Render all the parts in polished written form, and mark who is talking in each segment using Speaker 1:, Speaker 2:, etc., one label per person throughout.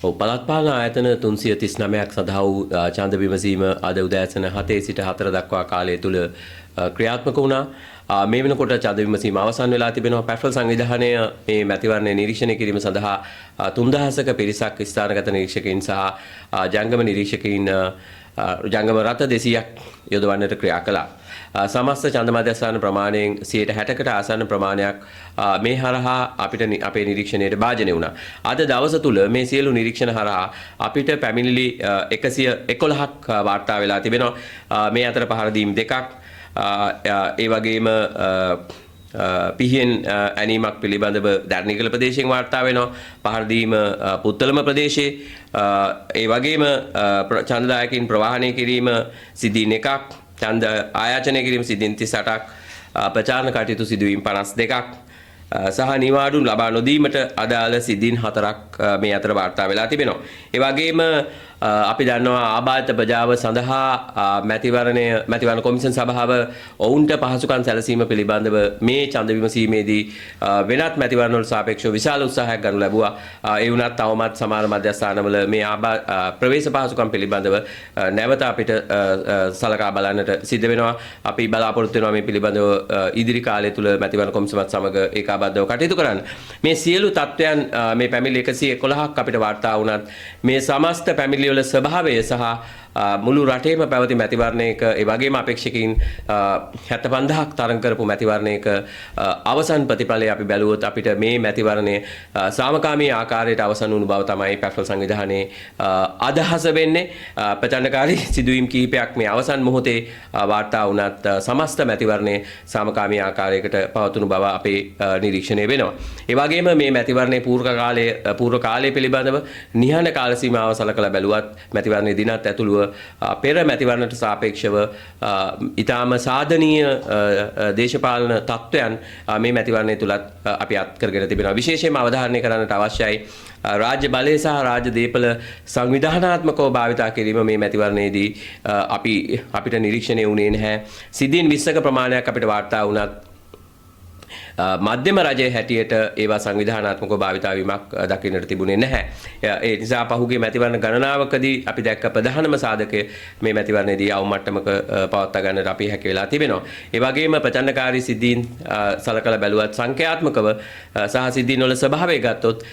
Speaker 1: ඔව් පළාත් පාලන ආයතන 339ක් සඳහා වූ ඡන්ද විමසීම අද උදෑසන 7 සිට 4 දක්වා කාලය තුල ක්‍රියාත්මක වුණා. මේ වෙනකොට ඡන්ද විමසීම අවසන් වෙලා තිබෙනවා. පැට්‍රල් සංවිධානය මේ මැතිවරණය නිරීක්ෂණය කිරීම සඳහා 3000ක පිරිසක් ස්ථානගත නිරීක්ෂකයින් සහ ජංගම නිරීක්ෂකයින් ජංගම රථ 200ක් යොදවන්නට ක්‍රියා කළා. සමස්ත ඡන්ද මධ්‍යස්ථාන ප්‍රමාණයෙන් 60%කට ආසන්න ප්‍රමාණයක් මේ හරහා අපිට අපේ නිරීක්ෂණයට භාජනය වුණා. අද දවස තුල මේ සියලු නිරීක්ෂණ හරහා අපිට පැමිණිලි 111ක් වාර්තා වෙලා තිබෙනවා. මේ අතර පහර දීම් දෙකක් ඒ වගේම පිහියෙන් ඇනීමක් පිළිබඳව දර්නිකල ප්‍රදේශයෙන් වාර්තා වෙනවා. පහර දීම පුත්තලම ප්‍රදේශයේ ඒ වගේම ඡන්දදායකින් ප්‍රවාහනය කිරීම සිදුවීම් එකක්, ඡන්ද ආයාචනය කිරීම සිදුවීම් 38ක්, ප්‍රචාරණ කටයුතු සිදුවීම් 52ක් සහ නිවාඩු ලබා නොදීමට අදාළ සිදුවීම් 4ක් මේ අතර වාර්තා වෙලා තිබෙනවා. ඒ වගේම අපි දන්නවා ආබාධිත ප්‍රජාව සඳහා මැතිවරණ කොමිෂන් සභාව ඔවුන්ට පහසුකම් සැලසීම පිළිබඳව මේ ඡන්ද විමසීමේදී වෙනත් මැතිවරණ වලට සාපේක්ෂව විශාල උත්සාහයක් ගනු ලැබුවා. ඒ වුණත් තවමත් සමහර මධ්‍යස්ථානවල මේ ප්‍රවේශ පහසුකම් පිළිබඳව නැවත අපිට සලකා බලන්නට සිද්ධ වෙනවා. අපි බලාපොරොත්තු වෙනවා මේ පිළිබඳව ඉදිරි කාලය තුල මැතිවරණ කොමිසමත් සමග ඒකාබද්ධව කටයුතු කරන්න. මේ සියලු තත්ත්වයන් මේ පැමිණිලි 111ක් අපිට වාර්තා වුණත් මේ සමස්ත පැමිණිලි වල ස්වභාවය සහ මුළු රටේම පැවති මැතිවරණයක ඒ වගේම අපේක්ෂකයින් 75000ක් තරඟ කරපු මැතිවරණයක අවසන් ප්‍රතිඵලය අපි බැලුවොත් අපිට මේ මැතිවරණය සාමකාමී ආකාරයට අවසන් වුණු බව තමයි පැට්‍රල් සංවිධානයේ අදහස වෙන්නේ. ප්‍රචණ්ඩකාරී සිදුවීම් කිහිපයක් මේ අවසන් මොහොතේ වාර්තා වුණත් සමස්ත මැතිවරණයේ සාමකාමී ආකාරයකට පවතුණු බව අපේ නිරීක්ෂණය වෙනවා. ඒ වගේම මේ මැතිවරණයේ පූර්ව කාලය පිළිබඳව නිහඬ කාල සීමාව සලකලා බැලුවත් මැතිවරණයේ දිනත් ඇතුළුව පෙර මැතිවරණට සාපේක්ෂව ඉතාම සාධනීය දේශපාලන තත්ත්වයන් මේ මැතිවරණය තුලත් අපි අත් කරගෙන තිබෙනවා. විශේෂයෙන්ම අවධාරණය කරන්නට අවශ්‍යයි රාජ්‍ය බලය සහ රාජ්‍ය දේපල සංවිධානාත්මකව භාවිතා කිරීම මේ මැතිවරණයේදී අපිට නිරීක්ෂණය වුණේ නැහැ. සිද්ධීන් 20ක ප්‍රමාණයක් අපිට වාර්තා වුණත් මධ්‍යම රජයේ හැටියට ඒවා සංවිධානාත්මකව භාවිතා වීමක් දකින්නට තිබුණේ නැහැ. ඒ නිසා පහුගිය මැතිවරණ ගණනාවකදී අපි දැක්ක ප්‍රධානම සාධකය මේ මැතිවරණයේදී අවම මට්ටමක පවත්වා ගන්නට අපි හැකි වෙලා තිබෙනවා. ඒ වගේම ප්‍රචණ්ඩකාරී සිද්ධීන් සලකලා බැලුවත් සංඛ්‍යාත්මකව සහ සිද්ධීන් වල ස්වභාවය ගත්තොත්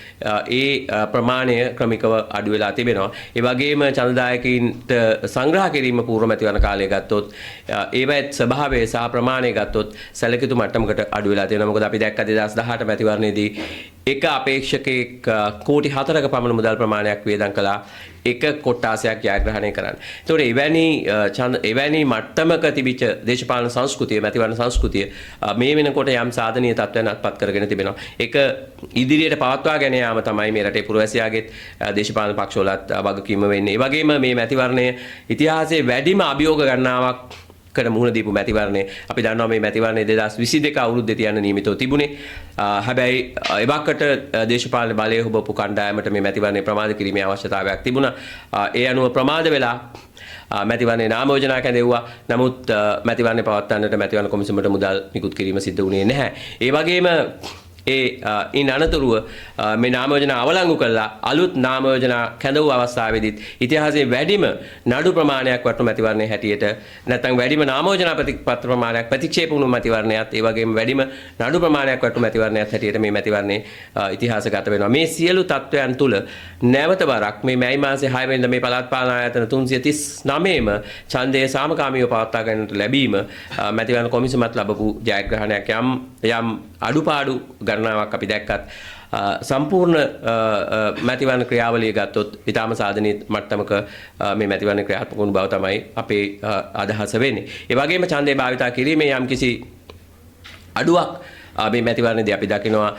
Speaker 1: ඒ ප්‍රමාණය ක්‍රමිකව අඩු වෙලා තිබෙනවා. ඒ වගේම ඡන්දදායකයින්ට සංග්‍රහ කිරීම පූර්ව මැතිවරණ කාලයේ ගත්තොත් ඒවත් ස්වභාවය සහ ප්‍රමාණය ගත්තොත් සැලකියුතු මට්ටමකට අඩු වෙලා තියෙනවා. මොකද අපි දැක්ක 2018 මැතිවරණයේදී එක අපේක්ෂකෙක් කෝටි 4ක පමණ මුදල් ප්‍රමාණයක් වේදම් කළා එක කොට්ටාසයක් ජයග්‍රහණය කරන්න. ඒතකොට එවැනි මට්ටමක තිබිච්ච දේශපාලන සංස්කෘතිය, මැතිවරණ සංස්කෘතිය මේ වෙනකොට යම් සාධනීය තත්ත්වයන් අත්පත් කරගෙන තිබෙනවා. ඒක ඉදිරියට පවත්වා ගෙන යාම තමයි මේ රටේ පුරවැසියාගේ දේශපාලන පක්ෂවලත් වගකීම වෙන්නේ. ඒ වගේම මේ මැතිවරණය ඉතිහාසයේ වැඩිම අභියෝග ගණනාවක් මුහුණ දීපු මැතිවරණය. අපි දන්නවා මේ මැතිවරණය 2022 අවුරුද්දේ තියන්න නියමිතව තිබුණේ. හැබැයි එවකට දේශපාලන බලය හොබපු කණ්ඩායමට මේ මැතිවරණය ප්‍රමාද කිරීමේ අවශ්‍යතාවයක් තිබුණා. ඒ අනුව ප්‍රමාද වෙලා මැතිවරණේ නාම යෝජනා කැඳෙව්වා. නමුත් මැතිවරණය පවත්වන්නට මැතිවරණ කොමිසමට මුදල් නිකුත් කිරීම සිද්ධ වුණේ නැහැ. ඒ වගේම ඉන් අනතුරුව මේ නාම යෝජනා අවලංගු කළා අලුත් නාම යෝජනා කැඳවූ අවස්ථාවේදීත් ඉතිහාසයේ වැඩිම නඩු ප්‍රමාණයක් වටු මැතිවරණයේ හැටියට නැත්නම් වැඩිම නාම යෝජනා ප්‍රතිපත්ති ප්‍රමාණයක් ප්‍රතික්ෂේප වුණු මැතිවරණයත් ඒ වගේම වැඩිම නඩු ප්‍රමාණයක් වටු මැතිවරණයත් හැටියට මේ මැතිවරණේ ඉතිහාසගත වෙනවා. මේ සියලු තත්ත්වයන් තුල නැවත වරක් මේ මැයි මාසයේ 6 වෙනිදා මේ පළාත් පාලන ආයතන 339ම ඡන්දයේ සාමකාමීව පවත්වා ගැනීමට ලැබීම මැතිවරණ කොමිසමත් ලැබපු ජයග්‍රහණයක්. යම් අඩුපාඩු ගණනාවක් අපි දැක්කත් සම්පූර්ණ මැතිවරණ ක්‍රියාවලිය ගත්තොත් ඉතාම සාධනීය මට්ටමක මේ මැතිවරණ ක්‍රියාත්මක වුණු බව තමයි අපේ අදහස වෙන්නේ. ඒ වගේම ඡන්දේ භාවිතා කිරීමේ යම්කිසි අඩුවක් මේ මැතිවරණයේදී අපි දකිනවා.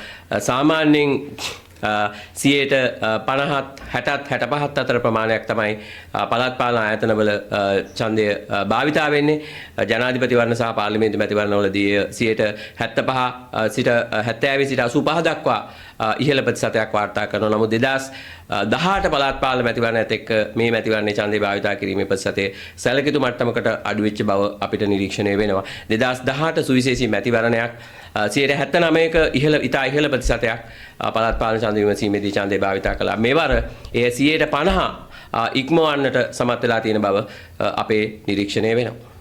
Speaker 1: සාමාන්‍යයෙන් 50-60-65 අතර ප්‍රමාණයක් තමයි පළාත් පාලන ආයතනවල ඡන්දය භාවිතා වෙන්නේ. ජනාධිපතිවරණ සහ පාර්ලිමේන්තු මැතිවරණවලදී 75 සිට 70 සිට 85 දක්වා ඉහළ ප්‍රතිශතයක් වාර්තා කරනවා. නමුත් 2018 පළාත් පාලන මැතිවරණයත් එක්ක මේ මැතිවරණයේ ඡන්දය භාවිතා කිරීමේ ප්‍රතිශතය සැලකිතු මට්ටමකට අඩු වෙච්ච බව අපිට නිරීක්ෂණය වෙනවා. 2018 සුවිශේෂී මැතිවරණයක් 79ක ඉතා ඉහළ ප්‍රතිශතයක් පළාත් පාලන ඡන්ද විමසීමේදී ඡන්දය භාවිතා කළා. මේවර එය 50% ඉක්මවන්නට සමත් වෙලා තියෙන බව අපේ නිරීක්ෂණය වෙනවා.